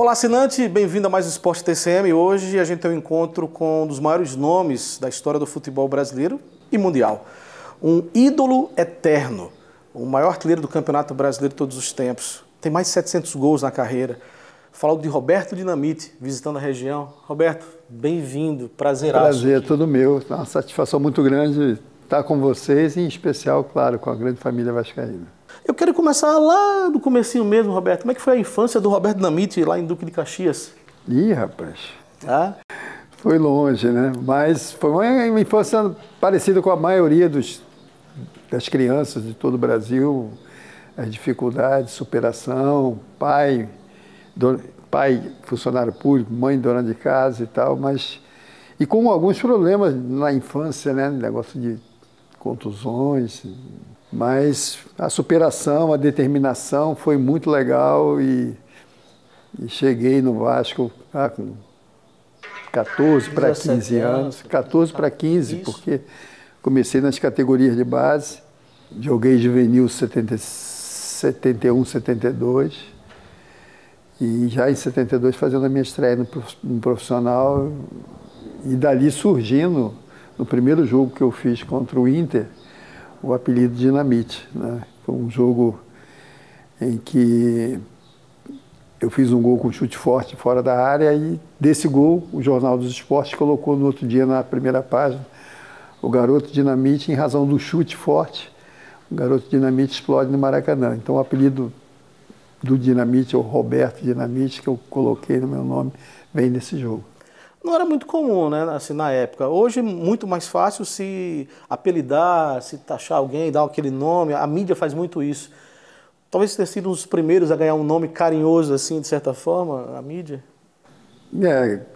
Olá, assinante, bem-vindo a mais um Esporte TCM. Hoje a gente tem um encontro com um dos maiores nomes da história do futebol brasileiro e mundial. Um ídolo eterno, o maior artilheiro do Campeonato Brasileiro de todos os tempos. Tem mais de 700 gols na carreira. Falo de Roberto Dinamite, visitando a região. Roberto, bem-vindo, prazeraço. Prazer, tudo meu. É uma satisfação muito grande estar com vocês e, em especial, claro, com a grande família vascaína. Eu quero começar lá do comecinho mesmo, Roberto. Como é que foi a infância do Roberto Dinamite lá em Duque de Caxias? Ih, rapaz, Ah? foi longe, né? Mas foi uma infância parecida com a maioria das crianças de todo o Brasil. As dificuldades, superação, pai funcionário público, mãe dona de casa e tal, e com alguns problemas na infância, né? Negócio de contusões, mas a superação, a determinação foi muito legal e cheguei no Vasco com 14 para 15 anos, 14 para 15, isso. Porque comecei nas categorias de base, joguei juvenil 71, 72, e já em 72 fazendo a minha estreia no profissional, e dali surgindo, no primeiro jogo que eu fiz contra o Inter, o apelido Dinamite, né? Foi um jogo em que eu fiz um gol com chute forte fora da área e desse gol o Jornal dos Esportes colocou no outro dia na primeira página o garoto Dinamite, em razão do chute forte, o garoto Dinamite explode no Maracanã. Então o apelido do Dinamite, ou Roberto Dinamite, que eu coloquei no meu nome, vem desse jogo. Não era muito comum, né, assim, na época. Hoje é muito mais fácil se apelidar, se taxar alguém, dar aquele nome. A mídia faz muito isso. Talvez tenha sido um dos primeiros a ganhar um nome carinhoso, assim, de certa forma, a mídia.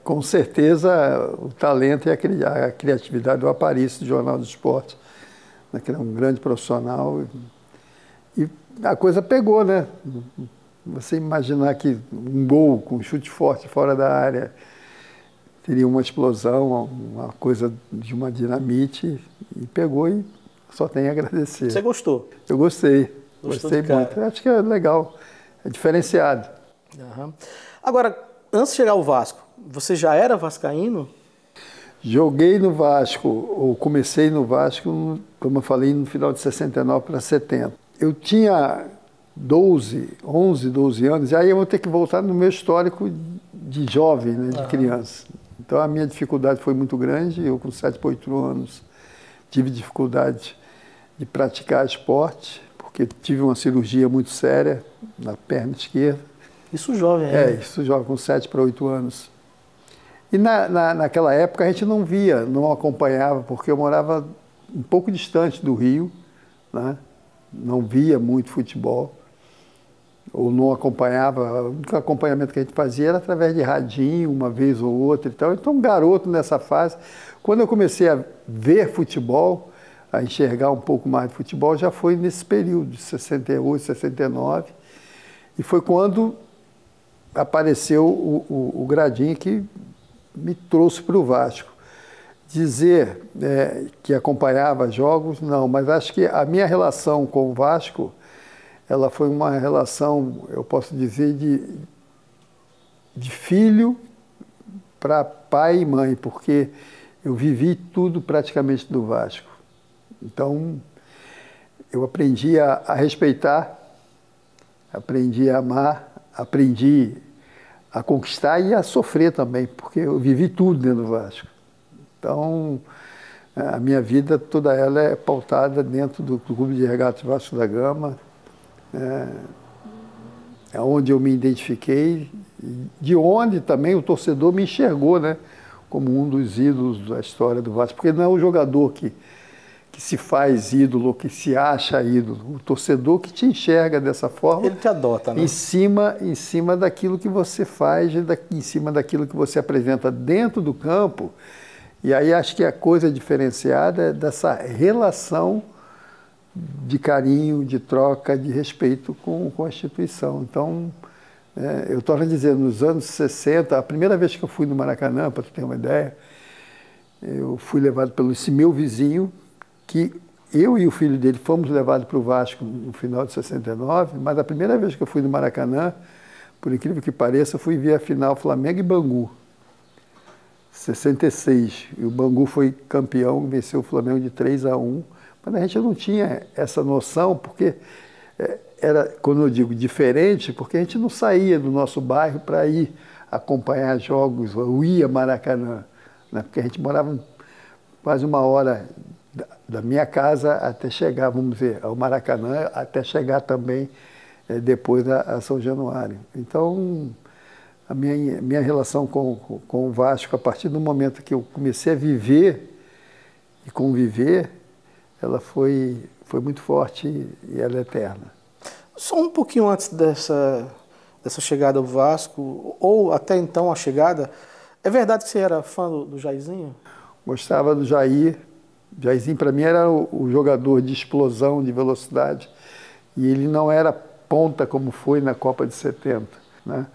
Com certeza o talento e a criatividade do Aparício, do Jornal do Esporte, né, que era um grande profissional. E a coisa pegou, né? Você imaginar que um gol com chute forte fora da área teria uma explosão, uma coisa de uma dinamite, e pegou, e só tem a agradecer. Você gostou? Eu gostei. Gostei muito. Eu acho que é legal, é diferenciado. Uhum. Agora, antes de chegar ao Vasco, você já era vascaíno? Joguei no Vasco, ou comecei no Vasco, como eu falei, no final de 69 para 70. Eu tinha 11, 12 anos, e aí eu vou ter que voltar no meu histórico de jovem, né, de criança. Então a minha dificuldade foi muito grande. Eu com 7 para 8 anos tive dificuldade de praticar esporte, porque tive uma cirurgia muito séria na perna esquerda. Isso jovem, né? Isso jovem, com 7 para 8 anos. E naquela época a gente não via, não acompanhava, porque eu morava um pouco distante do Rio, né? Não via muito futebol, ou não acompanhava. O único acompanhamento que a gente fazia era através de radinho, uma vez ou outra e tal. Então, garoto nessa fase, quando eu comecei a ver futebol, a enxergar um pouco mais de futebol, já foi nesse período, de 68, 69, e foi quando apareceu o Gradinho, que me trouxe para o Vasco. Dizer que acompanhava jogos, não, mas acho que a minha relação com o Vasco, ela foi uma relação, eu posso dizer, de filho para pai e mãe, porque eu vivi tudo praticamente do Vasco. Então, eu aprendi a respeitar, aprendi a amar, aprendi a conquistar e a sofrer também, porque eu vivi tudo dentro do Vasco. Então, a minha vida, toda ela é pautada dentro do Clube de Regatas Vasco da Gama, é onde eu me identifiquei, de onde também o torcedor me enxergou, né, como um dos ídolos da história do Vasco, porque não é o jogador que se faz ídolo, que se acha ídolo, o torcedor que te enxerga dessa forma. Ele te adota, né? Em cima daquilo que você faz, em cima daquilo que você apresenta dentro do campo. E aí acho que a coisa diferenciada é dessa relação de carinho, de troca, de respeito com a instituição. Então, eu torno a dizer, nos anos 60, a primeira vez que eu fui no Maracanã, para tu ter uma ideia, eu fui levado pelo esse meu vizinho, que eu e o filho dele fomos levados para o Vasco no final de 69, mas a primeira vez que eu fui no Maracanã, por incrível que pareça, fui ver a final Flamengo e Bangu, 66. E o Bangu foi campeão, venceu o Flamengo de 3-1. Mas a gente não tinha essa noção, porque era, quando eu digo diferente, porque a gente não saía do nosso bairro para ir acompanhar jogos, ou ia Maracanã, né? Porque a gente morava quase 1 hora da minha casa até chegar, vamos ver, ao Maracanã, até chegar também depois a São Januário. Então, a minha relação com o Vasco, a partir do momento que eu comecei a viver e conviver, ela foi muito forte e ela é eterna. Só um pouquinho antes dessa chegada ao Vasco, ou até então a chegada, é verdade que você era fã do Jairzinho? Gostava do Jair. Jairzinho, para mim, era o jogador de explosão, de velocidade. E ele não era ponta como foi na Copa de 70, né?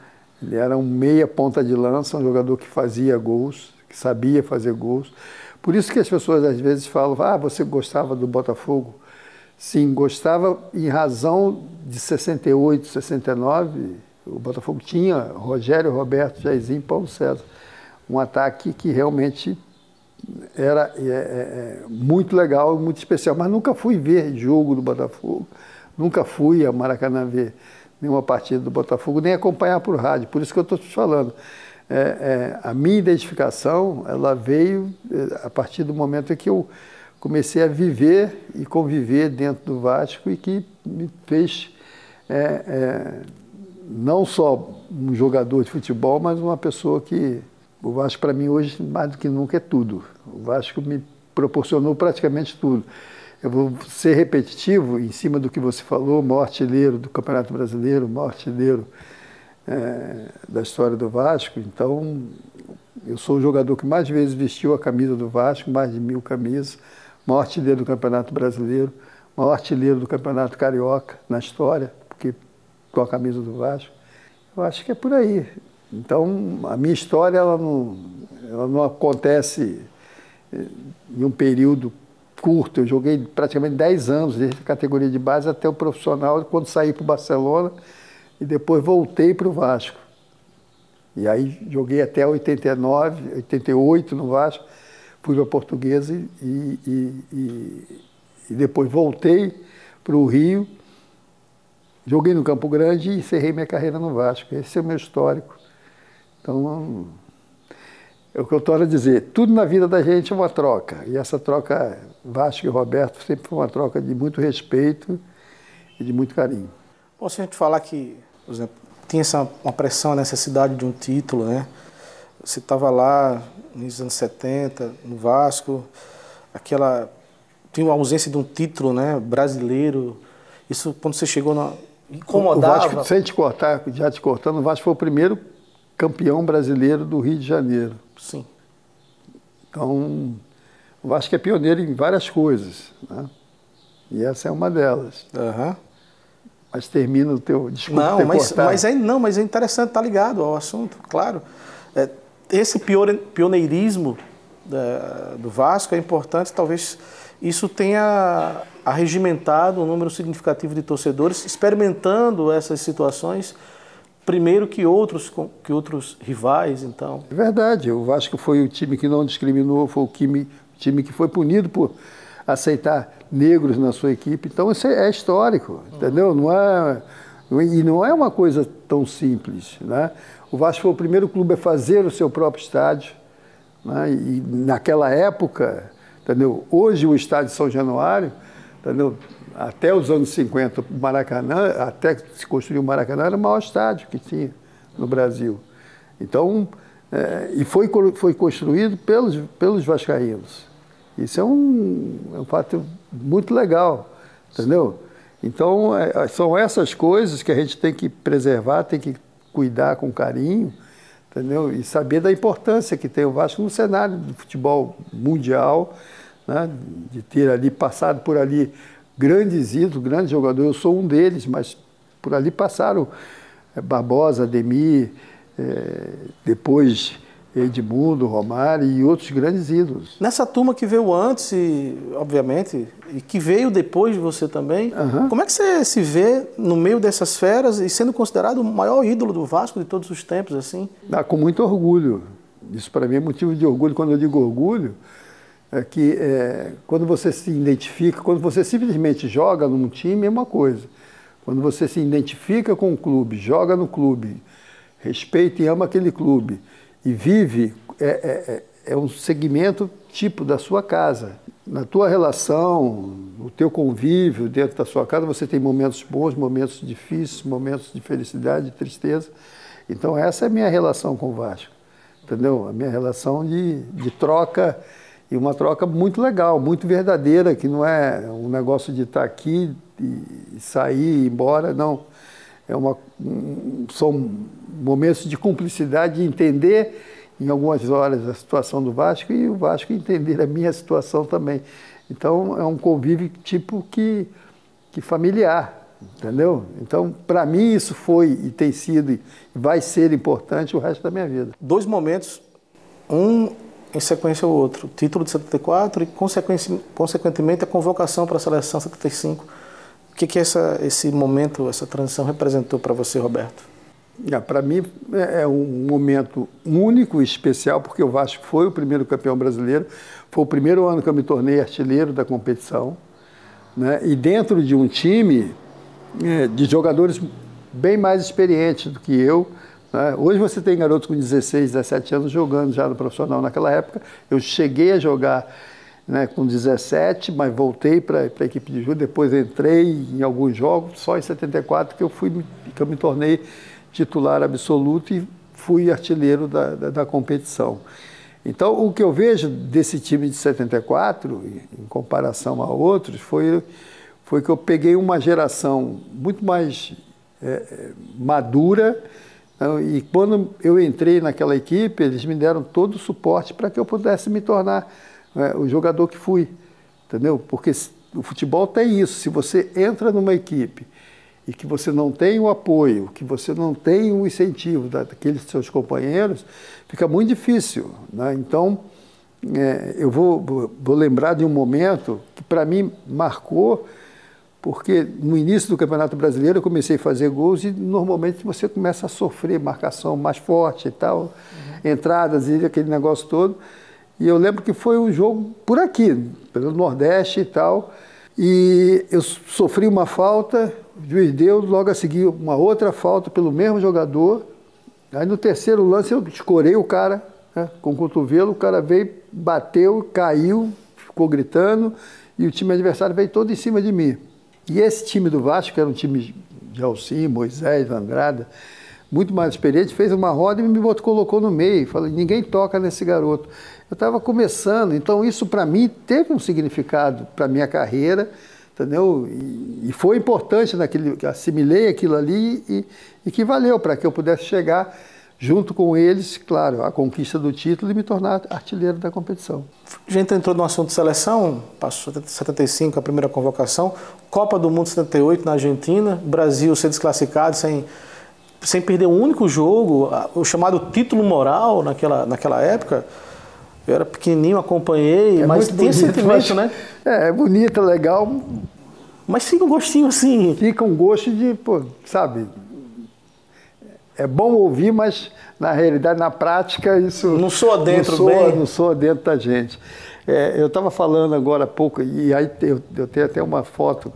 Ele era um meia ponta de lança, um jogador que fazia gols, que sabia fazer gols. Por isso que as pessoas às vezes falam, você gostava do Botafogo? Sim, gostava em razão de 68, 69, o Botafogo tinha Rogério, Roberto, Jairzinho e Paulo César. Um ataque que realmente era muito legal, muito especial. Mas nunca fui ver jogo do Botafogo, nunca fui a Maracanã ver nenhuma partida do Botafogo, nem acompanhar por rádio. Por isso que eu estou te falando. A minha identificação, ela veio a partir do momento em que eu comecei a viver e conviver dentro do Vasco e que me fez não só um jogador de futebol, mas uma pessoa que... O Vasco, para mim, hoje, mais do que nunca, é tudo. O Vasco me proporcionou praticamente tudo. Eu vou ser repetitivo em cima do que você falou, maior artilheiro do Campeonato Brasileiro, maior artilheiro da história do Vasco. Então, eu sou o jogador que mais vezes vestiu a camisa do Vasco, mais de 1000 camisas, maior artilheiro do Campeonato Brasileiro, maior artilheiro do Campeonato Carioca na história, porque com a camisa do Vasco. Eu acho que é por aí. Então, a minha história ela não acontece em um período curto. Eu joguei praticamente 10 anos, desde a categoria de base até o profissional, quando saí para o Barcelona e depois voltei para o Vasco. E aí joguei até 89, 88 no Vasco, fui para a Portuguesa e depois voltei para o Rio, joguei no Campo Grande e encerrei minha carreira no Vasco. Esse é o meu histórico. Então, é o que eu estou a dizer, tudo na vida da gente é uma troca, e essa troca, Vasco e Roberto, sempre foi uma troca de muito respeito e de muito carinho. Bom, se a gente falar que, por exemplo, tinha uma pressão, a necessidade de um título, né? Você estava lá nos anos 70, no Vasco, tinha uma ausência de um título, né, brasileiro, isso quando você chegou, incomodava? O Vasco, sem te cortar, já te cortando, o Vasco foi o primeiro campeão brasileiro do Rio de Janeiro. Sim. Então, o Vasco é pioneiro em várias coisas, né? E essa é uma delas. Uhum. Mas termina o teu... Desculpa não, ter cortado. Mas é interessante, tá ligado ao assunto, claro. Esse pioneirismo do Vasco é importante, talvez isso tenha arregimentado um número significativo de torcedores experimentando essas situações primeiro que outros rivais, então. É verdade, o Vasco foi o time que não discriminou, foi o time que foi punido por aceitar negros na sua equipe. Então isso é histórico, entendeu? E não é uma coisa tão simples, né? O Vasco foi o primeiro clube a fazer o seu próprio estádio, né? E naquela época, entendeu? Hoje o estádio São Januário, entendeu? Até os anos 50, o Maracanã, até se construiu o Maracanã, era o maior estádio que tinha no Brasil. Então, e foi construído pelos vascaínos. Isso é um fato muito legal, entendeu? Então, são essas coisas que a gente tem que preservar, tem que cuidar com carinho, entendeu? E saber da importância que tem o Vasco no cenário do futebol mundial, né? De ter ali, passado por ali, grandes ídolos, grandes jogadores. Eu sou um deles, mas por ali passaram Barbosa, Ademir, depois Edmundo, Romário e outros grandes ídolos. Nessa turma que veio antes, obviamente, e que veio depois de você também, como é que você se vê no meio dessas feras e sendo considerado o maior ídolo do Vasco de todos os tempos, assim? Com muito orgulho. Isso para mim é motivo de orgulho. Quando eu digo orgulho, é que quando você se identifica, quando você simplesmente joga num time é uma coisa. Quando você se identifica com o clube, joga no clube, respeita e ama aquele clube e vive, é um segmento tipo da sua casa. Na tua relação, no teu convívio dentro da sua casa, você tem momentos bons, momentos difíceis, momentos de felicidade, de tristeza. Então essa é a minha relação com o Vasco, entendeu? A minha relação de troca, e uma troca muito legal, muito verdadeira, que não é um negócio de estar aqui e sair e ir embora, não. São momentos de cumplicidade, de entender em algumas horas a situação do Vasco e o Vasco entender a minha situação também. Então é um convívio tipo que familiar, entendeu? Então para mim isso foi e tem sido e vai ser importante o resto da minha vida. Dois momentos, um em sequência ao outro, o título de 74 e consequentemente a convocação para a seleção 75. O que esse momento, essa transição representou para você, Roberto? Para mim é um momento único e especial, porque o Vasco foi o primeiro campeão brasileiro, foi o primeiro ano que eu me tornei artilheiro da competição, né? E dentro de um time de jogadores bem mais experientes do que eu, né? Hoje você tem garotos com 16, 17 anos jogando já no profissional. Naquela época eu cheguei a jogar, né, com 17, mas voltei para a equipe de júnior, depois entrei em alguns jogos, só em 74 que eu me tornei titular absoluto e fui artilheiro da competição. Então, o que eu vejo desse time de 74, em comparação a outros, foi que eu peguei uma geração muito mais madura, e quando eu entrei naquela equipe, eles me deram todo o suporte para que eu pudesse me tornar o jogador que fui, entendeu? Porque o futebol tem isso, se você entra numa equipe e que você não tem o apoio, que você não tem o incentivo daqueles seus companheiros, fica muito difícil, né? Então, eu vou lembrar de um momento que para mim marcou, porque no início do Campeonato Brasileiro eu comecei a fazer gols e normalmente você começa a sofrer marcação mais forte e tal, entradas e aquele negócio todo. E eu lembro que foi um jogo por aqui, pelo Nordeste e tal, e eu sofri uma falta, o juiz deu, logo a seguir uma outra falta pelo mesmo jogador. Aí no terceiro lance eu escorei o cara, né, com o cotovelo, o cara veio, bateu, caiu, ficou gritando, e o time adversário veio todo em cima de mim. E esse time do Vasco, que era um time de Alcim, Moisés, Andrada, muito mais experiente, fez uma roda e me colocou no meio. Falei, ninguém toca nesse garoto. Eu estava começando, então isso para mim teve um significado para a minha carreira, entendeu? E foi importante naquele, assimilei aquilo ali e que valeu para que eu pudesse chegar junto com eles, claro, à conquista do título e me tornar artilheiro da competição. A gente entrou no assunto de seleção, passou 75 a primeira convocação, Copa do Mundo 78 na Argentina, Brasil ser desclassificado sem perder um único jogo, o chamado título moral naquela época. Eu era pequenininho, acompanhei, mas tem esse sentimento, né? É bonito, legal. Mas fica um gostinho assim. Fica um gosto de, pô, sabe, é bom ouvir, mas na realidade, na prática, isso... Não soa dentro bem. Não soa dentro da gente. Eu estava falando agora há pouco, e aí eu tenho até uma foto,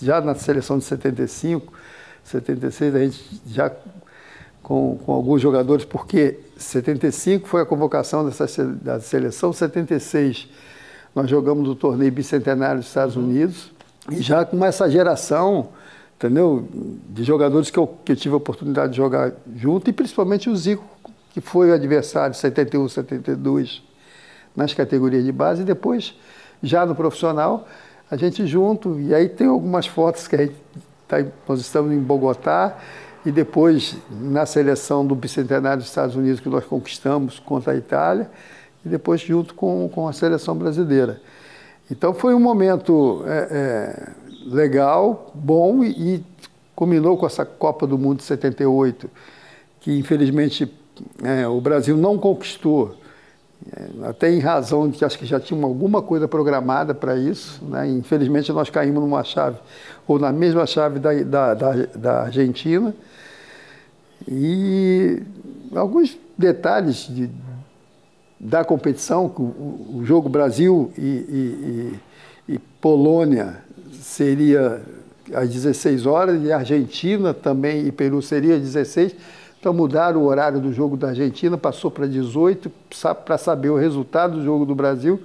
já na seleção de 75, 76, a gente já com alguns jogadores, porque 75 foi a convocação da seleção, 76 nós jogamos o torneio bicentenário dos Estados Unidos, e já com essa geração, entendeu, de jogadores que eu tive a oportunidade de jogar junto, e principalmente o Zico, que foi o adversário 71, 72 nas categorias de base, e depois, já no profissional, a gente junto, e aí tem algumas fotos que nós estamos em Bogotá, e depois na seleção do bicentenário dos Estados Unidos que nós conquistamos contra a Itália, e depois junto com a seleção brasileira. Então foi um momento legal, bom, e combinou com essa Copa do Mundo de 78, que infelizmente o Brasil não conquistou, até em razão de que acho que já tinha alguma coisa programada para isso, né? Infelizmente nós caímos numa chave, ou na mesma chave da Argentina, e alguns detalhes da competição, o jogo Brasil e Polônia seria às 16 horas, e Argentina também e Peru seria às 16. Então mudaram o horário do jogo da Argentina, passou para 18, para saber o resultado do jogo do Brasil,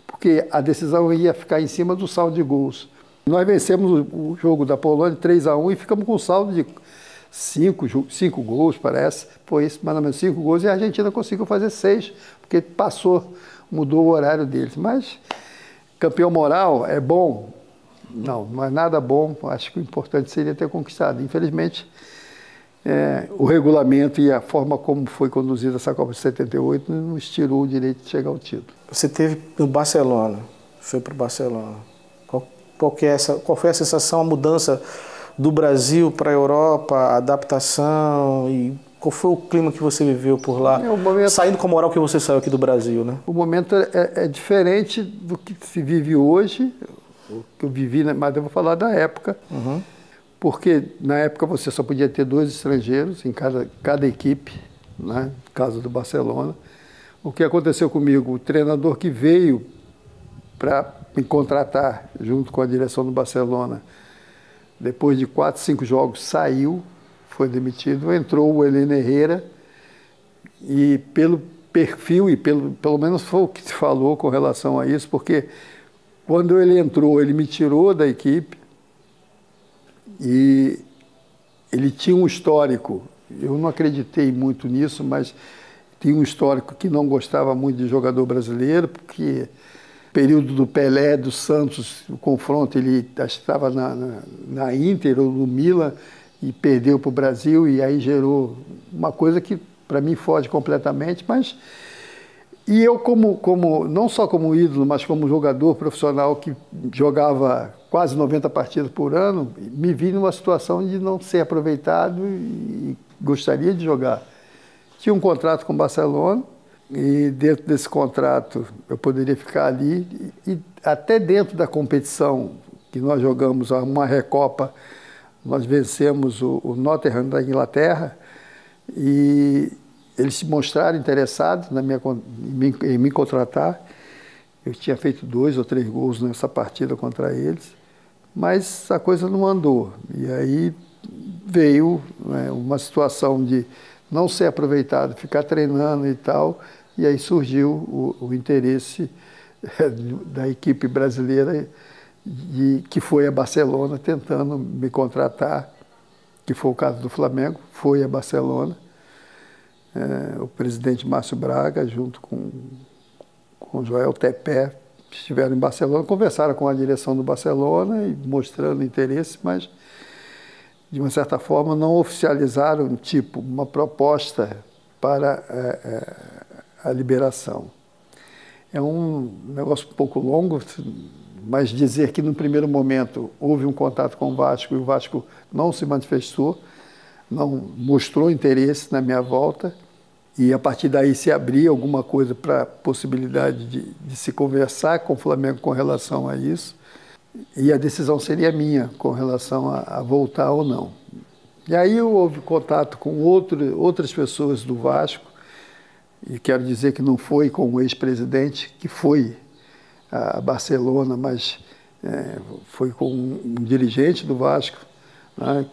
porque a decisão ia ficar em cima do saldo de gols. Nós vencemos o jogo da Polônia 3-1 e ficamos com um saldo de 5 gols, parece. Foi isso, mais ou menos 5 gols, e a Argentina conseguiu fazer 6, porque mudou o horário deles. Mas campeão moral é bom? Não é nada bom. Acho que o importante seria ter conquistado. Infelizmente, o regulamento e a forma como foi conduzida essa Copa de 78 nos tirou o direito de chegar ao título. Você teve no Barcelona, foi para o Barcelona. Qual foi a sensação, a mudança do Brasil para a Europa, a adaptação, e qual foi o clima que você viveu por lá, saindo com a moral que você saiu aqui do Brasil, né? O momento é diferente do que se vive hoje, o que eu vivi, mas eu vou falar da época. Uhum. Porque na época você só podia ter 2 estrangeiros em cada equipe, né? No caso do Barcelona. O que aconteceu comigo? O treinador que veio para me contratar junto com a direção do Barcelona, depois de 4, 5 jogos, saiu, foi demitido, entrou o Heleno Herrera, e pelo perfil, e pelo menos foi o que se falou com relação a isso, porque quando ele entrou, ele me tirou da equipe, e ele tinha um histórico, eu não acreditei muito nisso, mas tinha um histórico que não gostava muito de jogador brasileiro, porque no período do Pelé, do Santos, o confronto, ele estava na Inter ou no Milan e perdeu para o Brasil, e aí gerou uma coisa que para mim foge completamente, mas... E eu, não só como ídolo, mas como jogador profissional que jogava quase 90 partidas por ano, me vi numa situação de não ser aproveitado e gostaria de jogar. Tinha um contrato com o Barcelona, e dentro desse contrato eu poderia ficar ali, e até dentro da competição que nós jogamos, uma Recopa, nós vencemos o Nottingham da Inglaterra, e eles se mostraram interessados em me contratar. Eu tinha feito 2 ou 3 gols nessa partida contra eles, mas a coisa não andou. E aí veio, né, uma situação de não ser aproveitado, ficar treinando e tal, e aí surgiu o interesse da equipe brasileira, que foi a Barcelona tentando me contratar, que foi o caso do Flamengo, foi a Barcelona. O presidente Márcio Braga, junto com Joel Tepé, estiveram em Barcelona, conversaram com a direção do Barcelona e mostrando interesse, mas, de uma certa forma, não oficializaram uma proposta para a liberação. É um negócio um pouco longo, mas dizer que, no primeiro momento, houve um contato com o Vasco e o Vasco não se manifestou, não mostrou interesse na minha volta, e a partir daí se abria alguma coisa para a possibilidade de se conversar com o Flamengo com relação a isso, e a decisão seria minha com relação a voltar ou não. E aí houve contato com outras pessoas do Vasco, e quero dizer que não foi com o ex-presidente, que foi a Barcelona, mas foi com um dirigente do Vasco, né,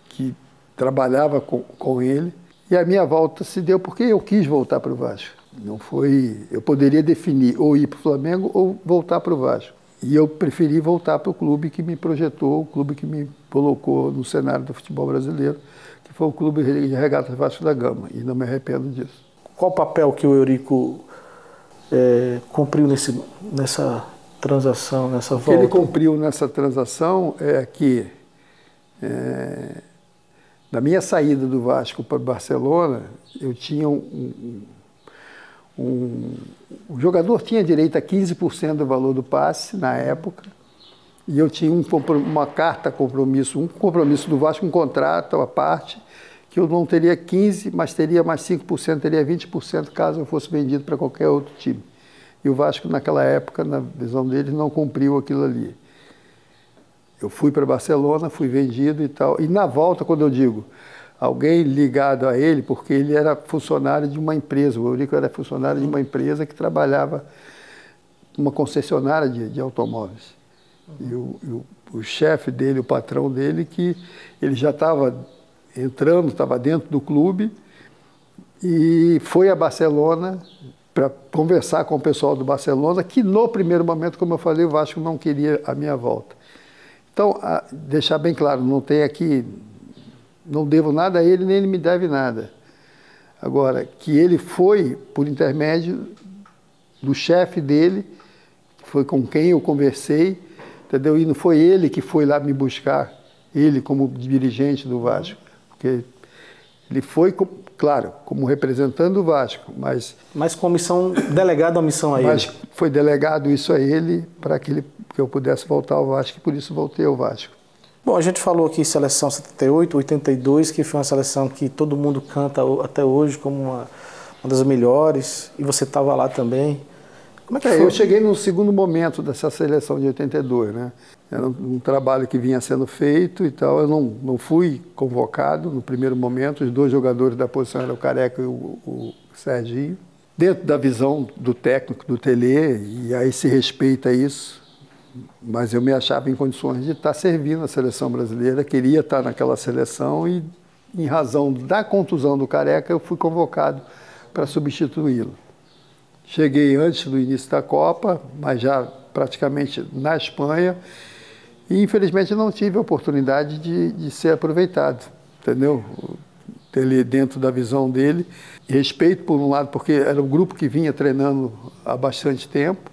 que trabalhava com ele. E a minha volta se deu porque eu quis voltar para o Vasco. Não foi, eu poderia definir ou ir para o Flamengo ou voltar para o Vasco. E eu preferi voltar para o clube que me projetou, o clube que me colocou no cenário do futebol brasileiro, que foi o Clube de Regatas Vasco da Gama, e não me arrependo disso. Qual o papel que o Eurico cumpriu nessa transação, nessa volta? O que ele cumpriu nessa transação é que, na minha saída do Vasco para o Barcelona, eu tinha o jogador tinha direito a 15% do valor do passe na época, e eu tinha uma carta compromisso, um compromisso do Vasco, um contrato à parte, que eu não teria 15%, mas teria mais 5%, teria 20% caso eu fosse vendido para qualquer outro time. E o Vasco, naquela época, na visão deles, não cumpriu aquilo ali. Eu fui para Barcelona, fui vendido e tal. E na volta, quando eu digo alguém ligado a ele, porque ele era funcionário de uma empresa, o Eurico era funcionário de uma empresa que trabalhava numa concessionária de automóveis. E o chefe dele, o patrão dele, que ele já estava entrando, estava dentro do clube e foi a Barcelona para conversar com o pessoal do Barcelona, que no primeiro momento, como eu falei, o Vasco não queria a minha volta. Então, deixar bem claro, não tem aqui, não devo nada a ele, nem ele me deve nada. Agora, que ele foi por intermédio do chefe dele, foi com quem eu conversei, entendeu? E não foi ele que foi lá me buscar, ele como dirigente do Vasco, porque ele foi, claro, como representante do Vasco, mas com missão, delegado a missão a ele. Mas foi delegado isso a ele para que eu pudesse voltar ao Vasco, e por isso voltei ao Vasco. Bom, a gente falou aqui seleção 78, 82, que foi uma seleção que todo mundo canta até hoje como uma das melhores, e você estava lá também. Como é que foi? Eu cheguei no segundo momento dessa seleção de 82, né? Era um trabalho que vinha sendo feito e tal. Eu não fui convocado no primeiro momento. Os dois jogadores da posição eram o Careca e o Serginho. Dentro da visão do técnico, do Telê, e aí se respeita isso, mas eu me achava em condições de estar servindo a seleção brasileira, queria estar naquela seleção e, em razão da contusão do Careca, eu fui convocado para substituí-lo. Cheguei antes do início da Copa, mas já praticamente na Espanha, e infelizmente não tive a oportunidade de ser aproveitado, entendeu? Ele dentro da visão dele. Respeito por um lado, porque era um grupo que vinha treinando há bastante tempo,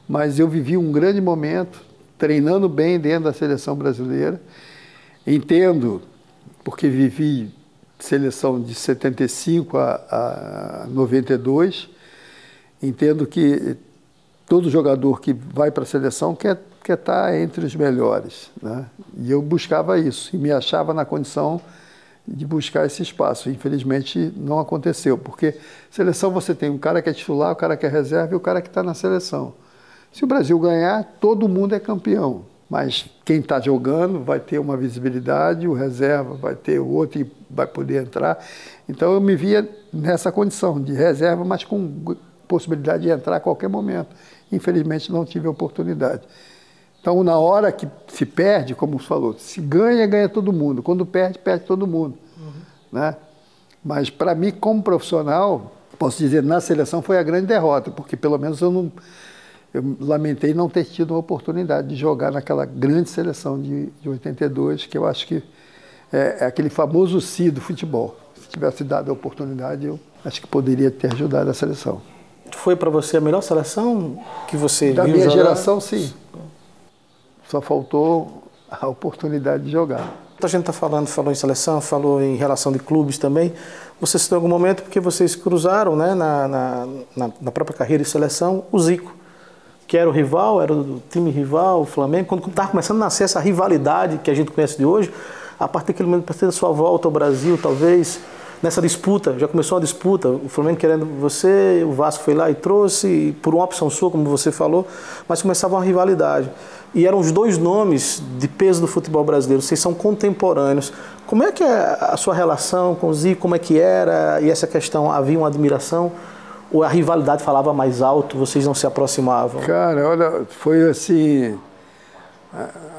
mas eu vivi um grande momento, treinando bem dentro da seleção brasileira. Entendo, porque vivi seleção de 75 a 92, entendo que todo jogador que vai para a seleção quer estar entre os melhores, né? E eu buscava isso, e me achava na condição de buscar esse espaço. Infelizmente, não aconteceu, porque seleção você tem um cara que é titular, o cara que é reserva e o cara que está na seleção. Se o Brasil ganhar, todo mundo é campeão, mas quem está jogando vai ter uma visibilidade, o reserva vai ter o outro e vai poder entrar. Então, eu me via nessa condição de reserva, mas com possibilidade de entrar a qualquer momento. Infelizmente, não tive a oportunidade. Então, na hora que se perde, como você falou, se ganha, ganha todo mundo. Quando perde, perde todo mundo. Né? Mas, para mim, como profissional, posso dizer, na seleção foi a grande derrota, porque pelo menos eu lamentei não ter tido a oportunidade de jogar naquela grande seleção de 82, que eu acho que é aquele famoso si do futebol. Se tivesse dado a oportunidade, eu acho que poderia ter ajudado a seleção. Foi para você a melhor seleção que você viu da minha jogar? geração, sim. Só faltou a oportunidade de jogar. A gente falou em seleção, falou em relação de clubes também. Você citou em algum momento porque vocês cruzaram, né, na própria carreira de seleção, o Zico, que era o rival, era do time rival, o Flamengo. Quando estava começando a nascer essa rivalidade que a gente conhece de hoje, a partir daquele momento, a partir da sua volta ao Brasil, talvez, nessa disputa, já começou uma disputa, o Flamengo querendo você, o Vasco foi lá e trouxe, por uma opção sua, como você falou, mas começava uma rivalidade. E eram os dois nomes de peso do futebol brasileiro, vocês são contemporâneos. Como é que é a sua relação com o Zico, como é que era? E essa questão, havia uma admiração? Ou a rivalidade falava mais alto, vocês não se aproximavam? Cara, olha, foi assim,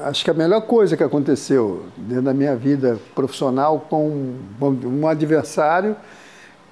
acho que a melhor coisa que aconteceu dentro da minha vida profissional com um adversário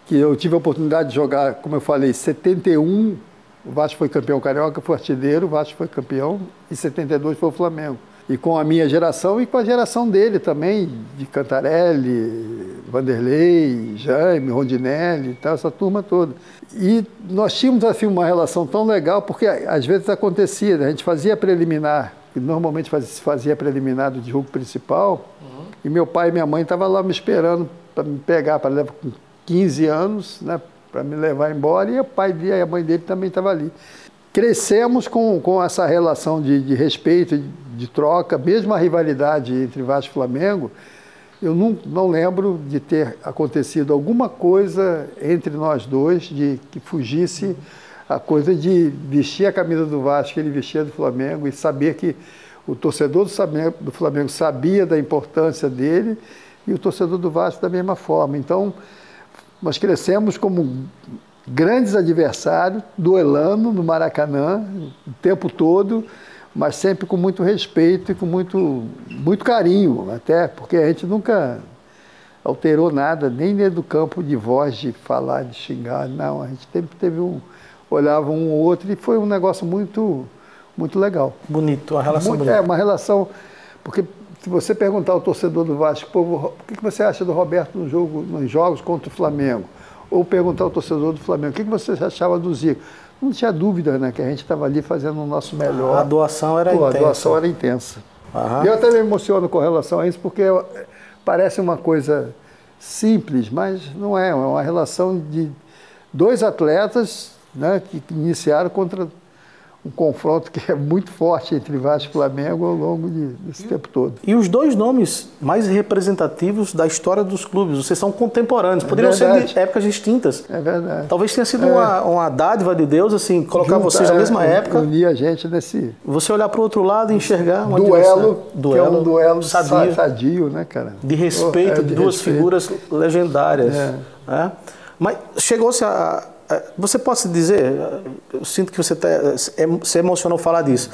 que eu tive a oportunidade de jogar, como eu falei, 71, o Vasco foi campeão carioca, foi artilheiro, o Vasco foi campeão, e 72 foi o Flamengo. E com a minha geração e com a geração dele também, de Cantarelli, Vanderlei, Jaime, Rondinelli, tal, essa turma toda. E nós tínhamos assim, uma relação tão legal, porque às vezes acontecia, a gente fazia preliminar, normalmente se fazia preliminar do jogo principal, e meu pai e minha mãe estavam lá me esperando para me pegar, para levar com 15 anos, né, para me levar embora, e o pai dele e a mãe dele também estavam ali. Crescemos com essa relação de respeito, de troca, mesmo a rivalidade entre Vasco e Flamengo, eu não lembro de ter acontecido alguma coisa entre nós dois de que fugisse a coisa de vestir a camisa do Vasco, ele vestia do Flamengo, e saber que o torcedor do Flamengo sabia da importância dele e o torcedor do Vasco da mesma forma. Então, nós crescemos como grandes adversários, duelando no Maracanã o tempo todo, mas sempre com muito respeito e com muito carinho, até porque a gente nunca alterou nada, nem dentro do campo de voz, de falar, de xingar, não. A gente sempre olhava um ou outro e foi um negócio muito legal. Bonito, uma relação bonita. É, uma relação, porque se você perguntar ao torcedor do Vasco, pô, o que você acha do Roberto nos jogos contra o Flamengo? Ou perguntar ao torcedor do Flamengo, o que você achava do Zico? Não tinha dúvida, né, que a gente estava ali fazendo o nosso melhor. A doação era intensa. A doação era intensa. Aham. E eu até me emociono com relação a isso, porque parece uma coisa simples, mas não é. É uma relação de dois atletas, né, que iniciaram contra um confronto que é muito forte entre Vasco e Flamengo ao longo desse tempo todo. E os dois nomes mais representativos da história dos clubes, vocês são contemporâneos, poderiam ser de épocas distintas. É verdade. Talvez tenha sido uma dádiva de Deus, assim, colocar vocês na mesma época. Unir a gente nesse... Você olhar para o outro lado e enxergar uma duelo, que é um duelo sadio, né, cara? De respeito de duas figuras legendárias. É. Mas chegou-se a... Você pode dizer, eu sinto que você se emocionou falar disso,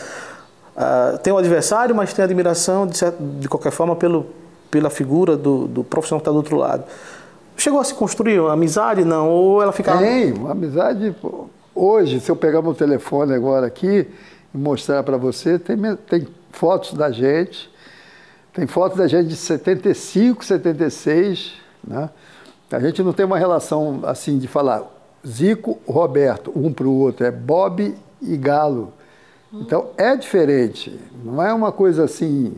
tem um adversário, mas tem admiração, de qualquer forma, pela figura do profissional que está do outro lado. Chegou a se construir uma amizade, não? Ou ela ficava... Tem, uma amizade... Hoje, se eu pegar meu telefone agora aqui e mostrar para você, tem fotos da gente, tem fotos da gente de 75, 76, né? A gente não tem uma relação assim de falar... Zico, Roberto, um para o outro, é Bob e Galo. Então, é diferente. Não é uma coisa assim,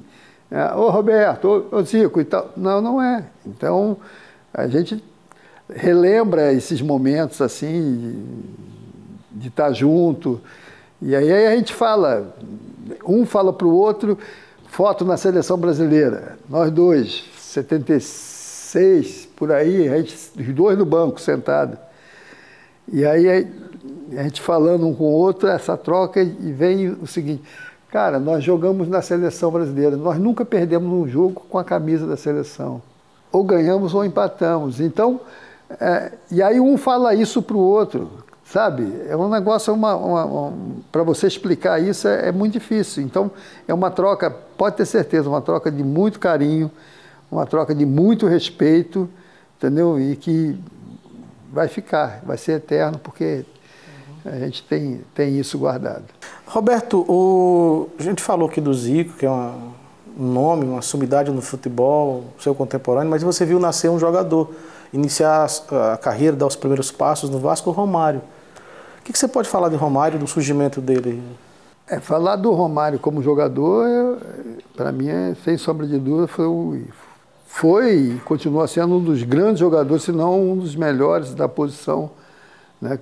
ô Roberto, ô Zico e tal. Não, não é. Então, a gente relembra esses momentos assim, de estar junto. E aí a gente fala, um fala para o outro, foto na seleção brasileira. Nós dois, 76, por aí, os dois no banco, sentados. E aí a gente falando um com o outro, essa troca, e vem o seguinte, cara, nós jogamos na seleção brasileira, nós nunca perdemos um jogo com a camisa da seleção. Ou ganhamos ou empatamos. Então, e aí um fala isso para o outro, sabe? É um negócio, para você explicar isso é muito difícil. Então, é uma troca, pode ter certeza, uma troca de muito carinho, uma troca de muito respeito, entendeu? E que vai ficar, vai ser eterno, porque a gente tem isso guardado. Roberto, a gente falou aqui do Zico, que é um nome, uma sumidade no futebol, seu contemporâneo, mas você viu nascer um jogador, iniciar a carreira, dar os primeiros passos no Vasco, o Romário. O que você pode falar de Romário, do surgimento dele? Falar do Romário como jogador, para mim, sem sombra de dúvida, foi e continua sendo um dos grandes jogadores, se não um dos melhores da posição, né?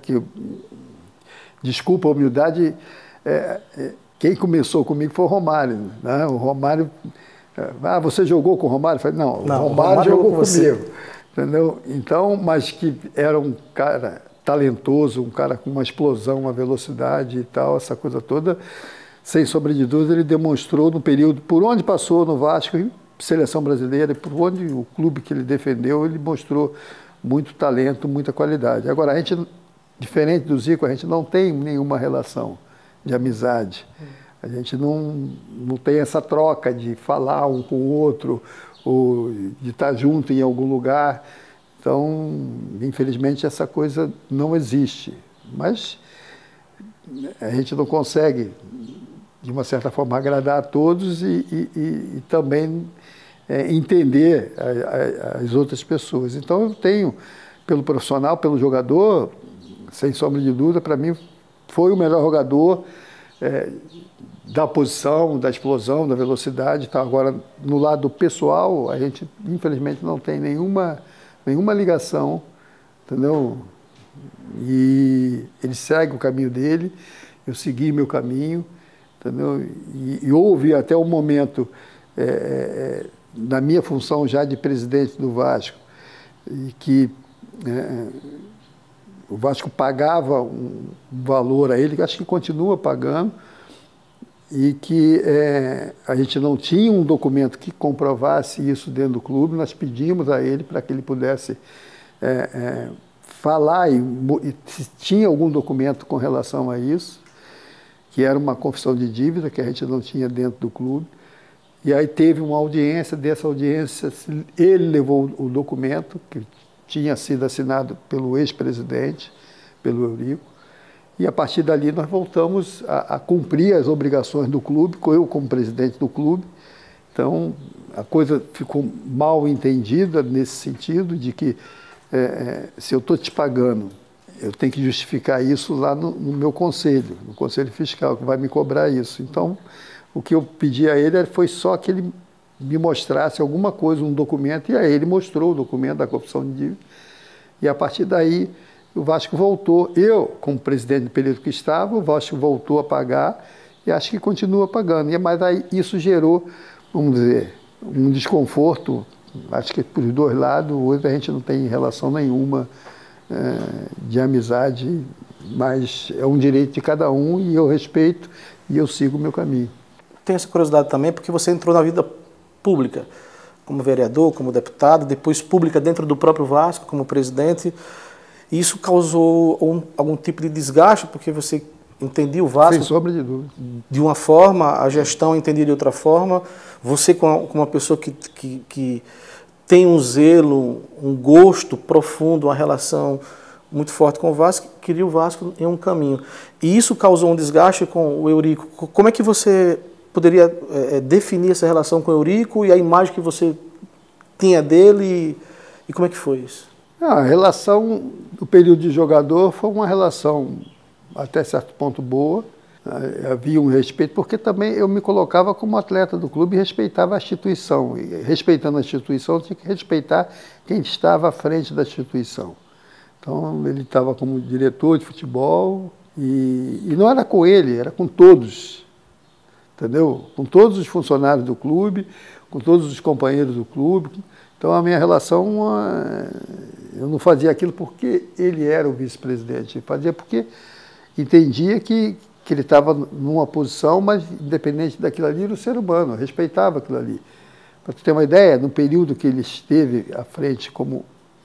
Desculpa a humildade, quem começou comigo foi o Romário, né? O Romário, você jogou com o Romário? Eu falei, não, o Romário jogou comigo, entendeu? Então, mas que era um cara talentoso, um cara com uma explosão, uma velocidade e tal, essa coisa toda, sem sombra de dúvida, ele demonstrou no período, por onde passou no Vasco, seleção brasileira, por onde o clube que ele defendeu, ele mostrou muito talento, muita qualidade. Agora, a gente, diferente do Zico, a gente não tem nenhuma relação de amizade. A gente não tem essa troca de falar um com o outro, ou de estar junto em algum lugar. Então, infelizmente, essa coisa não existe. Mas a gente não consegue, de uma certa forma, agradar a todos e também entender as outras pessoas. Então, eu tenho, pelo profissional, pelo jogador, sem sombra de dúvida, para mim, foi o melhor jogador da posição, da explosão, da velocidade. Tá? Agora, no lado pessoal, a gente, infelizmente, não tem nenhuma ligação, entendeu? E ele segue o caminho dele, eu segui meu caminho, entendeu? E houve até um momento na minha função já de presidente do Vasco, e que o Vasco pagava um valor a ele, que acho que continua pagando, e que a gente não tinha um documento que comprovasse isso dentro do clube. Nós pedimos a ele para que ele pudesse falar e se tinha algum documento com relação a isso, que era uma confissão de dívida que a gente não tinha dentro do clube. E aí teve uma audiência, dessa audiência ele levou o documento, que tinha sido assinado pelo ex-presidente, pelo Eurico, e a partir dali nós voltamos a cumprir as obrigações do clube, eu como presidente do clube. Então a coisa ficou mal entendida nesse sentido de que se eu estou te pagando, eu tenho que justificar isso lá no meu conselho, no conselho fiscal, que vai me cobrar isso. Então, o que eu pedi a ele foi só que ele me mostrasse alguma coisa, um documento, e aí ele mostrou o documento da confissão de dívida. E a partir daí, o Vasco voltou. Eu, como presidente do período que estava, o Vasco voltou a pagar e acho que continua pagando. Mas aí isso gerou, vamos dizer, um desconforto, acho que por dois lados. Hoje a gente não tem relação nenhuma de amizade, mas é um direito de cada um e eu respeito e eu sigo o meu caminho. Tenho essa curiosidade também porque você entrou na vida pública, como vereador, como deputado, depois pública dentro do próprio Vasco, como presidente. E isso causou algum tipo de desgaste, porque você entendia o Vasco, sem sombra de dúvida, de uma forma, a gestão entendia de outra forma. Você, como uma pessoa que tem um zelo, um gosto profundo, uma relação muito forte com o Vasco, queria o Vasco em um caminho. E isso causou um desgaste com o Eurico. Como é que você poderia definir essa relação com o Eurico e a imagem que você tinha dele e como é que foi isso? A relação do período de jogador foi uma relação até certo ponto boa. Havia um respeito, porque também eu me colocava como atleta do clube e respeitava a instituição. E respeitando a instituição, eu tinha que respeitar quem estava à frente da instituição. Então, ele estava como diretor de futebol e não era com ele, era com todos, entendeu? Com todos os funcionários do clube, com todos os companheiros do clube. Então, a minha relação, eu não fazia aquilo porque ele era o vice-presidente, eu fazia porque entendia que ele estava numa posição, mas independente daquilo ali, era o ser humano, eu respeitava aquilo ali. Para você ter uma ideia, no período que ele esteve à frente como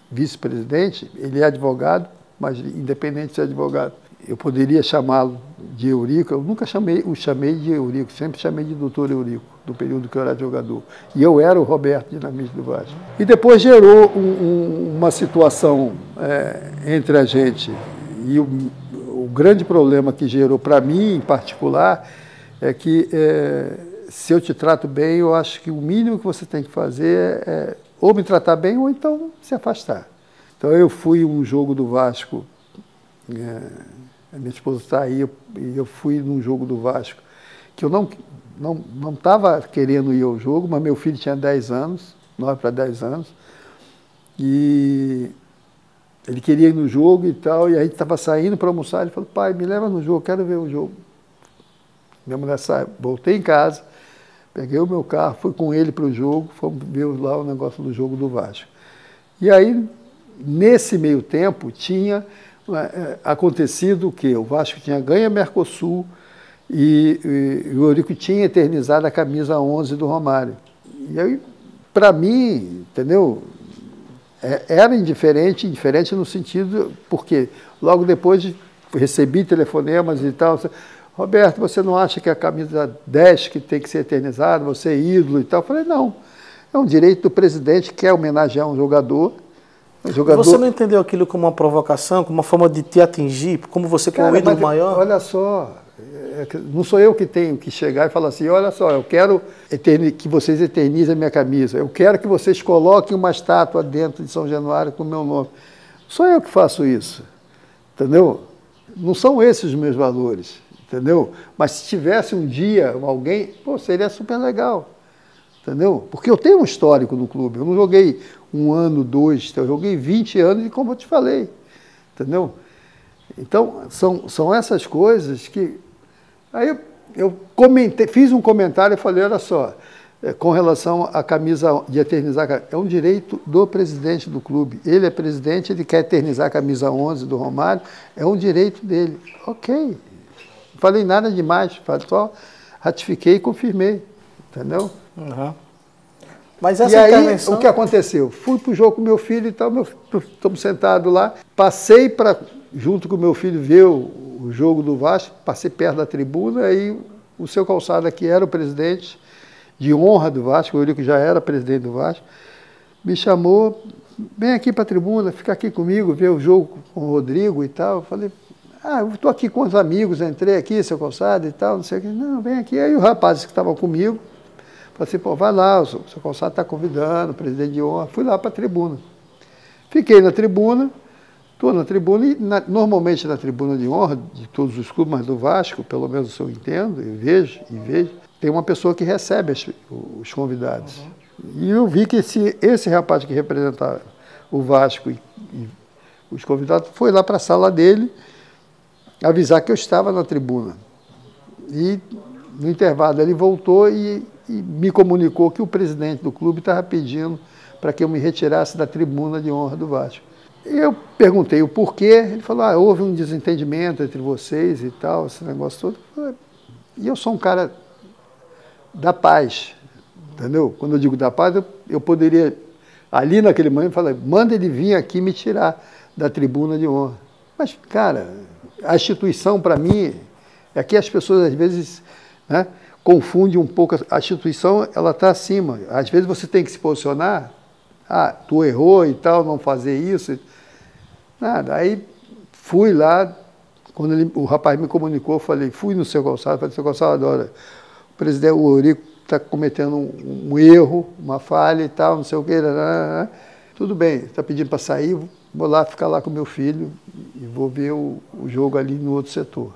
vice-presidente, ele é advogado, mas independente de ser advogado, eu poderia chamá-lo de Eurico, eu nunca o chamei de Eurico, sempre chamei de doutor Eurico, do período que eu era jogador. E eu era o Roberto Dinamite do Vasco. E depois gerou uma situação entre a gente e o grande problema que gerou para mim, em particular, é que se eu te trato bem, eu acho que o mínimo que você tem que fazer é ou me tratar bem ou então se afastar. Então eu fui um jogo do Vasco, a minha esposa está aí, e eu fui num jogo do Vasco, que eu não estava querendo ir ao jogo, mas meu filho tinha 10 anos, 9 para 10 anos, e ele queria ir no jogo e tal, e a gente estava saindo para almoçar, ele falou, pai, me leva no jogo, quero ver o jogo. Minha mulher saiu, voltei em casa, peguei o meu carro, fui com ele para o jogo, fomos ver lá o negócio do jogo do Vasco. E aí, nesse meio tempo, tinha acontecido o quê? O Vasco tinha ganho a Mercosul e o Eurico tinha eternizado a camisa 11 do Romário. E aí, para mim, entendeu? Era indiferente no sentido, porque logo depois recebi telefonemas e tal, Roberto, você não acha que a camisa 10 que tem que ser eternizada, você é ídolo e tal? Eu falei, não, é um direito do presidente que quer homenagear um jogador. Você não entendeu aquilo como uma provocação, como uma forma de te atingir, como você como um ídolo maior? Olha só, não sou eu que tenho que chegar e falar assim, olha só, eu quero que vocês eternizem a minha camisa, eu quero que vocês coloquem uma estátua dentro de São Januário com o meu nome. Sou eu que faço isso, entendeu? Não são esses os meus valores, entendeu? Mas se tivesse um dia alguém, pô, seria super legal, entendeu? Porque eu tenho um histórico no clube, eu não joguei 1 ano, 2, eu joguei 20 anos e como eu te falei, entendeu? Então, são essas coisas que... Aí eu comentei, fiz um comentário e falei, olha só, com relação à camisa, de eternizar, é um direito do presidente do clube. Ele é presidente, ele quer eternizar a camisa 11 do Romário, é um direito dele. Ok, não falei nada demais, só ratifiquei e confirmei, entendeu? Uhum. Mas essa e aí, intervenção... o que aconteceu? Fui para o jogo com meu filho e tal, estamos sentados lá, passei para, junto com meu filho, ver o jogo do Vasco, passei perto da tribuna, aí o seu Calçada, que era o presidente de honra do Vasco, o Eurico já era presidente do Vasco, me chamou, vem aqui para a tribuna, fica aqui comigo, ver o jogo com o Rodrigo e tal. Eu falei, eu estou aqui com os amigos, entrei aqui, seu Calçada e tal, não sei o que. Não, vem aqui. Aí os rapazes que estavam comigo, falei assim, pô, vai lá, o seu Calçada está convidando, o presidente de honra. Fui lá para a tribuna. Fiquei na tribuna, estou na tribuna, e normalmente na tribuna de honra, de todos os clubes, mas do Vasco, pelo menos eu entendo, eu vejo, tem uma pessoa que recebe os convidados. Uhum. E eu vi que esse rapaz que representava o Vasco e os convidados foi lá para a sala dele avisar que eu estava na tribuna. E no intervalo ele voltou e me comunicou que o presidente do clube estava pedindo para que eu me retirasse da tribuna de honra do Vasco. Eu perguntei o porquê, ele falou, houve um desentendimento entre vocês e tal, esse negócio todo. E eu sou um cara da paz, entendeu? Quando eu digo da paz, eu poderia, ali naquele momento, falar, manda ele vir aqui me tirar da tribuna de honra. Mas, cara, a instituição, para mim, é que as pessoas, às vezes, né, confundem um pouco. A instituição, ela está acima. Às vezes você tem que se posicionar, tu errou e tal, não fazer isso. Nada. Aí fui lá, quando o rapaz me comunicou, eu falei, fui no seu Calçado, falei, seu Calçado, olha, o presidente, o Eurico, está cometendo um erro, uma falha e tal, não sei o que. Tudo bem, está pedindo para sair, vou lá ficar lá com meu filho e vou ver o jogo ali no outro setor.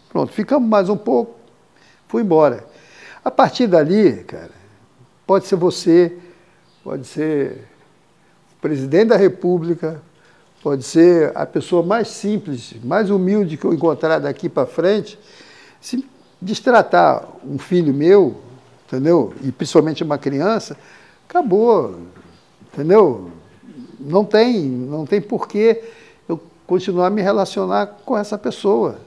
Pronto, ficamos mais um pouco, fui embora. A partir dali, cara, pode ser você, pode ser o presidente da República, pode ser a pessoa mais simples, mais humilde que eu encontrar daqui para frente, se destratar um filho meu, entendeu? E principalmente uma criança, acabou, entendeu? Não tem porquê eu continuar a me relacionar com essa pessoa,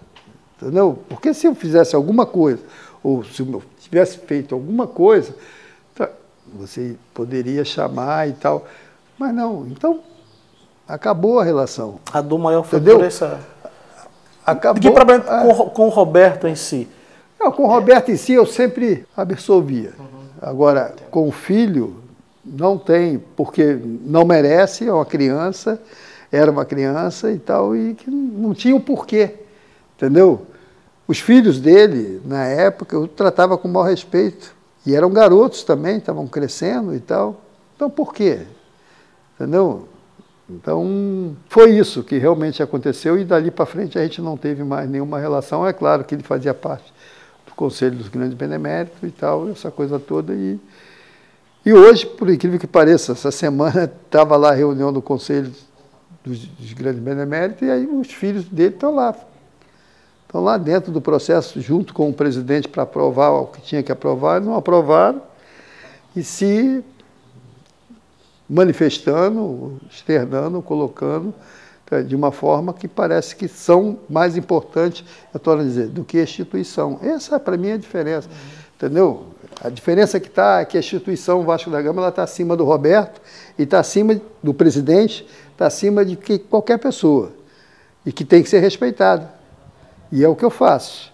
entendeu? Porque se eu fizesse alguma coisa, ou se eu tivesse feito alguma coisa, você poderia chamar e tal, mas não, então acabou a relação. A dor maior foi entendeu? Por essa... Acabou. Que problema com o Roberto em si? Não, com o Roberto em si eu sempre absolvia. Agora, com o filho, não tem, porque não merece, é uma criança, era uma criança e tal, e que não tinha o porquê, entendeu? Os filhos dele, na época, eu tratava com o maior respeito. E eram garotos também, estavam crescendo e tal. Então, por quê? Entendeu? Então, foi isso que realmente aconteceu e dali para frente a gente não teve mais nenhuma relação. É claro que ele fazia parte do Conselho dos Grandes Beneméritos e tal, essa coisa toda. E hoje, por incrível que pareça, essa semana estava lá a reunião do Conselho dos Grandes Beneméritos e aí os filhos dele estão lá dentro do processo, junto com o presidente, para aprovar o que tinha que aprovar, não aprovaram, e se manifestando, externando, colocando, de uma forma que parece que são mais importantes, eu torno a dizer, do que a instituição. Essa, para mim, é a diferença, entendeu? A diferença que está é que a instituição Vasco da Gama está acima do Roberto e está acima do presidente, está acima de qualquer pessoa, e que tem que ser respeitada. E é o que eu faço,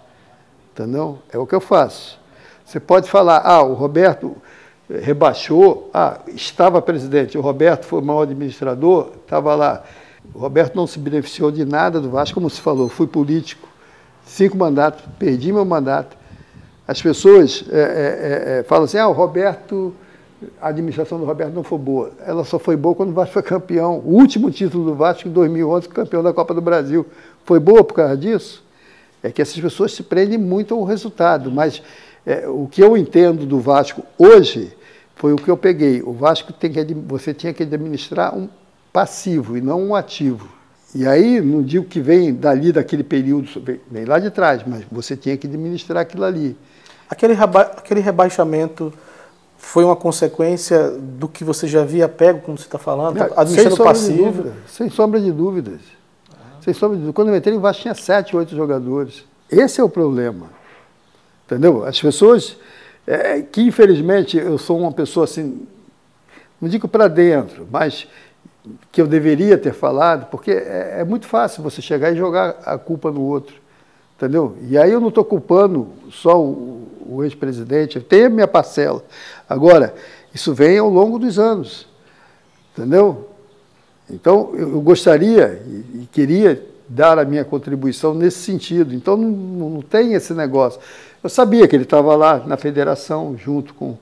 entendeu? É o que eu faço. Você pode falar, o Roberto rebaixou, estava presidente, o Roberto foi o maior administrador, estava lá. O Roberto não se beneficiou de nada do Vasco, como se falou, fui político, 5 mandatos, perdi meu mandato. As pessoas falam assim, o Roberto, a administração do Roberto não foi boa. Ela só foi boa quando o Vasco foi campeão. O último título do Vasco, em 2011, campeão da Copa do Brasil. Foi boa por causa disso? É que essas pessoas se prendem muito ao resultado, mas o que eu entendo do Vasco hoje foi o que eu peguei. O Vasco você tinha que administrar um passivo e não um ativo. E aí, não digo que vem daquele período, vem lá de trás, mas você tinha que administrar aquilo ali. Aquele rebaixamento foi uma consequência do que você já havia pego, como você está falando, administrando passivo? Sem sombra de dúvidas. Sem sombra de dúvidas. Quando eu entrei, o Vasco tinha 7, 8 jogadores. Esse é o problema. Entendeu? As pessoas, que infelizmente eu sou uma pessoa assim, não digo para dentro, mas que eu deveria ter falado, porque é muito fácil você chegar e jogar a culpa no outro. Entendeu? E aí eu não estou culpando só o ex-presidente, tem a minha parcela. Agora, isso vem ao longo dos anos. Entendeu? Então, eu gostaria e queria dar a minha contribuição nesse sentido. Então, não tem esse negócio. Eu sabia que ele estava lá na federação, junto com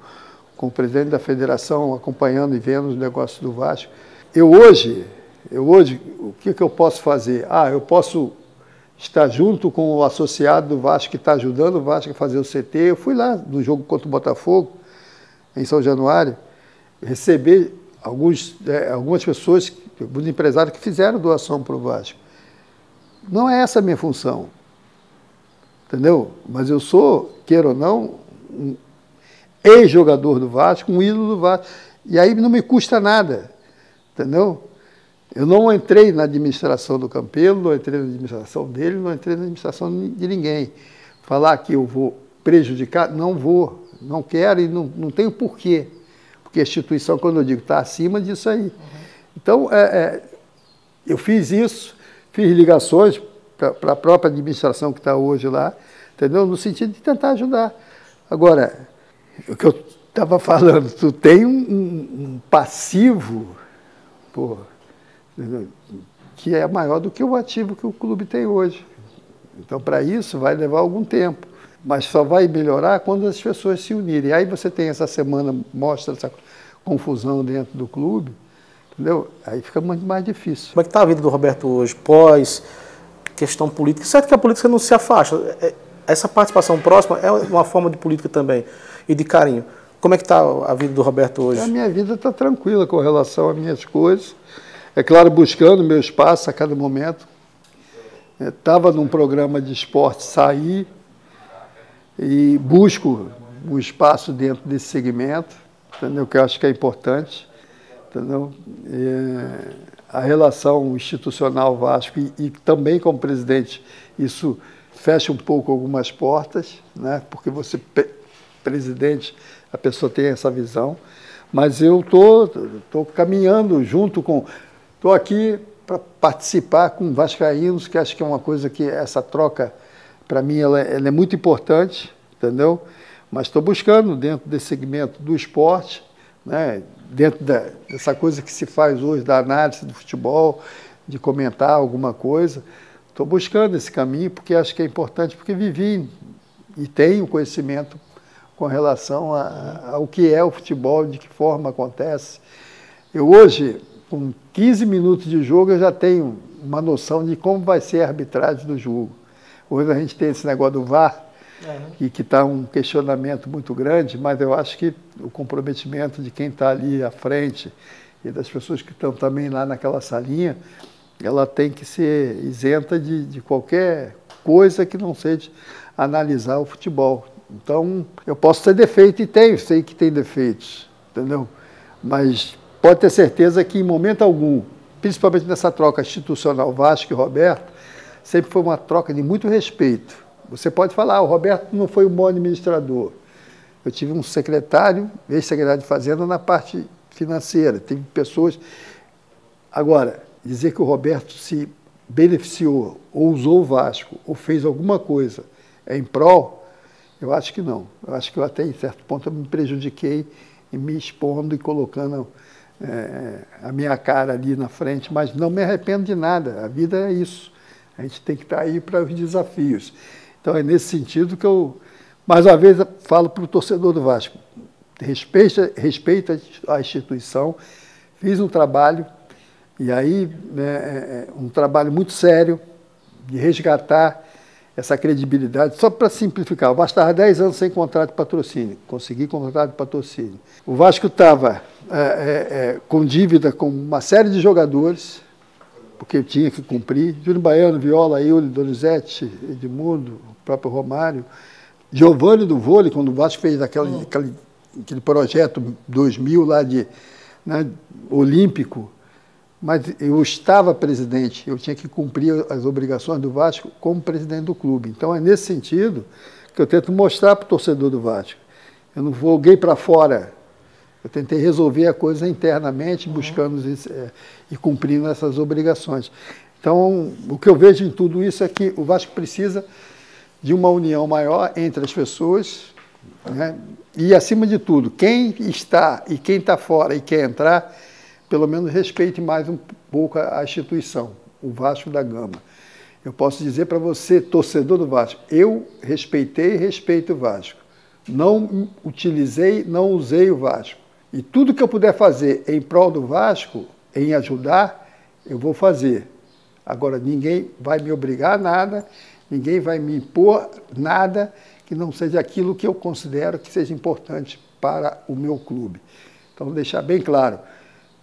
o presidente da federação, acompanhando e vendo os negócios do Vasco. Eu hoje, o que eu posso fazer? Eu posso estar junto com o associado do Vasco que está ajudando o Vasco a fazer o CT. Eu fui lá no jogo contra o Botafogo, em São Januário, receber algumas pessoas, alguns empresários que fizeram doação para o Vasco. Não é essa a minha função, entendeu? Mas eu sou, queira ou não, um ex-jogador do Vasco, um ídolo do Vasco. E aí não me custa nada, entendeu? Eu não entrei na administração do Campelo, não entrei na administração dele, não entrei na administração de ninguém. Falar que eu vou prejudicar, não vou, não quero e não tenho porquê. Porque a instituição, quando eu digo, está acima disso aí. Então, eu fiz isso, fiz ligações para a própria administração que está hoje lá, entendeu? No sentido de tentar ajudar. Agora, o que eu estava falando, tu tem um passivo, que é maior do que o ativo que o clube tem hoje. Então, para isso, vai levar algum tempo. Mas só vai melhorar quando as pessoas se unirem. Aí você tem essa semana, mostra essa confusão dentro do clube, entendeu? Aí fica muito mais difícil. Como é que está a vida do Roberto hoje, pós questão política? Certo que a política não se afasta. Essa participação próxima é uma forma de política também, e de carinho. Como é que está a vida do Roberto hoje? A minha vida está tranquila com relação às minhas coisas. É claro, buscando meu espaço a cada momento. Estava num programa de esporte, saí e busco um espaço dentro desse segmento, entendeu? Que eu acho que é importante, entendeu? A relação institucional Vasco e também como presidente, isso fecha um pouco algumas portas, né? Porque você, presidente, a pessoa tem essa visão, mas eu tô caminhando junto com... Estou aqui para participar com vascaínos, que acho que é uma coisa que essa troca, para mim, ela é muito importante, entendeu? Mas estou buscando, dentro desse segmento do esporte, né, dentro dessa coisa que se faz hoje, da análise do futebol, de comentar alguma coisa, estou buscando esse caminho, porque acho que é importante, porque vivi e tenho conhecimento com relação ao que é o futebol, de que forma acontece. Eu hoje, com 15 minutos de jogo, eu já tenho uma noção de como vai ser a arbitragem do jogo. Hoje a gente tem esse negócio do VAR, e que está um questionamento muito grande, mas eu acho que o comprometimento de quem está ali à frente e das pessoas que estão também lá naquela salinha, ela tem que ser isenta de qualquer coisa que não seja analisar o futebol. Então, eu posso ter defeito e tenho, sei que tem defeitos, entendeu? Mas pode ter certeza que em momento algum, principalmente nessa troca institucional Vasco e Roberto, sempre foi uma troca de muito respeito. Você pode falar, o Roberto não foi um bom administrador. Eu tive um secretário, ex-secretário de Fazenda, na parte financeira. Teve pessoas... Agora, dizer que o Roberto se beneficiou, ou usou o Vasco, ou fez alguma coisa em prol, eu acho que não. Eu acho que eu até, em certo ponto, eu me prejudiquei em me expondo e colocando a minha cara ali na frente, mas não me arrependo de nada. A vida é isso. A gente tem que estar aí para os desafios. Então, é nesse sentido que eu, mais uma vez, falo para o torcedor do Vasco, respeita a instituição, fiz um trabalho, e aí, um trabalho muito sério, de resgatar essa credibilidade. Só para simplificar, o Vasco estava 10 anos sem contrato de patrocínio, consegui contrato de patrocínio. O Vasco estava com dívida com uma série de jogadores, porque eu tinha que cumprir. Júnior Baiano, Viola, Iuli, Donizete, Edmundo, o próprio Romário. Giovani do vôlei, quando o Vasco fez aquele aquele projeto 2000 lá de, né, olímpico, mas eu estava presidente, eu tinha que cumprir as obrigações do Vasco como presidente do clube. Então é nesse sentido que eu tento mostrar para o torcedor do Vasco. Eu não joguei para fora, eu tentei resolver a coisa internamente, buscando e cumprindo essas obrigações. Então, o que eu vejo em tudo isso é que o Vasco precisa de uma união maior entre as pessoas, né? E, acima de tudo, quem está e quem está fora e quer entrar, pelo menos respeite mais um pouco a instituição, o Vasco da Gama. Eu posso dizer para você, torcedor do Vasco, eu respeitei e respeito o Vasco. Não utilizei, não usei o Vasco. E tudo que eu puder fazer em prol do Vasco, em ajudar, eu vou fazer. Agora, ninguém vai me obrigar a nada, ninguém vai me impor nada que não seja aquilo que eu considero que seja importante para o meu clube. Então, vou deixar bem claro,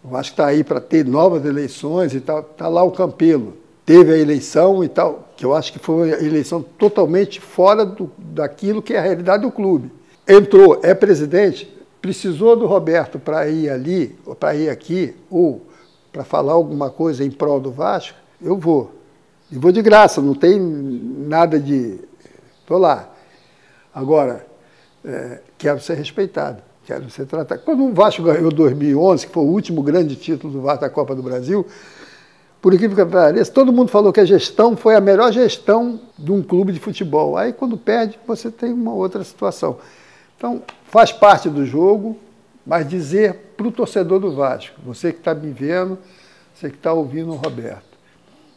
o Vasco está aí para ter novas eleições e tal, está lá o Campelo. Teve a eleição e tal, que eu acho que foi uma eleição totalmente fora daquilo que é a realidade do clube. Entrou, é presidente, precisou do Roberto para ir ali, ou para ir aqui, ou para falar alguma coisa em prol do Vasco, eu vou. E vou de graça, não tem nada de... Estou lá. Agora, quero ser respeitado, quero ser tratado. Quando o Vasco ganhou 2011, que foi o último grande título do Vasco da Copa do Brasil, por incrível que pareça, todo mundo falou que a gestão foi a melhor gestão de um clube de futebol. Aí, quando perde, você tem uma outra situação. Então, faz parte do jogo, mas dizer para o torcedor do Vasco, você que está me vendo, você que está ouvindo o Roberto,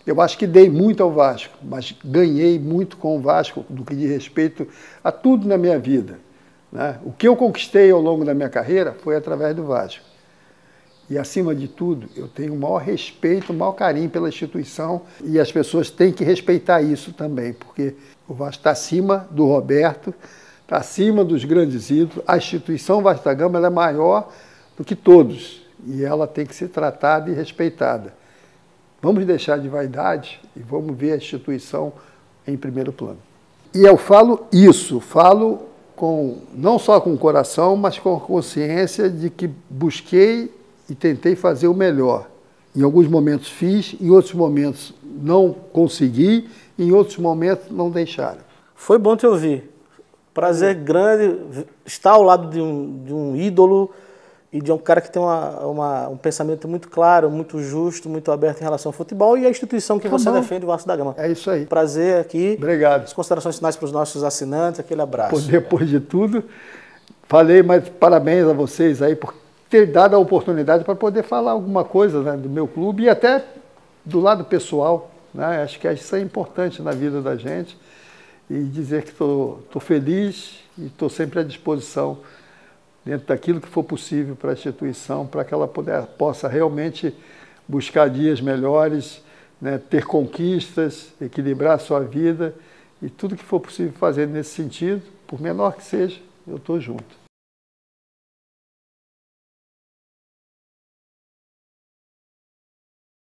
eu acho que dei muito ao Vasco, mas ganhei muito com o Vasco do que diz respeito a tudo na minha vida, né? O que eu conquistei ao longo da minha carreira foi através do Vasco. E, acima de tudo, eu tenho o maior respeito, o maior carinho pela instituição e as pessoas têm que respeitar isso também, porque o Vasco está acima do Roberto, está acima dos grandes ídolos. A instituição Vasco da Gama ela é maior do que todos e ela tem que ser tratada e respeitada. Vamos deixar de vaidade e vamos ver a instituição em primeiro plano. E eu falo isso, falo não só com o coração, mas com a consciência de que busquei e tentei fazer o melhor. Em alguns momentos fiz, em outros momentos não consegui, em outros momentos não deixaram. Foi bom te ouvir. Prazer grande estar ao lado de um ídolo e de um cara que tem um pensamento muito claro, muito justo, muito aberto em relação ao futebol e a instituição que você defende, o Vasco da Gama. É isso aí. Prazer aqui. Obrigado. As considerações finais para os nossos assinantes, aquele abraço. Depois de tudo, falei, mas parabéns a vocês aí por ter dado a oportunidade para poder falar alguma coisa, né, do meu clube e até do lado pessoal, né? Acho que isso é importante na vida da gente e dizer que estou feliz e estou sempre à disposição dentro daquilo que for possível para a instituição, para que ela possa realmente buscar dias melhores, né, ter conquistas, equilibrar a sua vida e tudo que for possível fazer nesse sentido, por menor que seja, eu estou junto.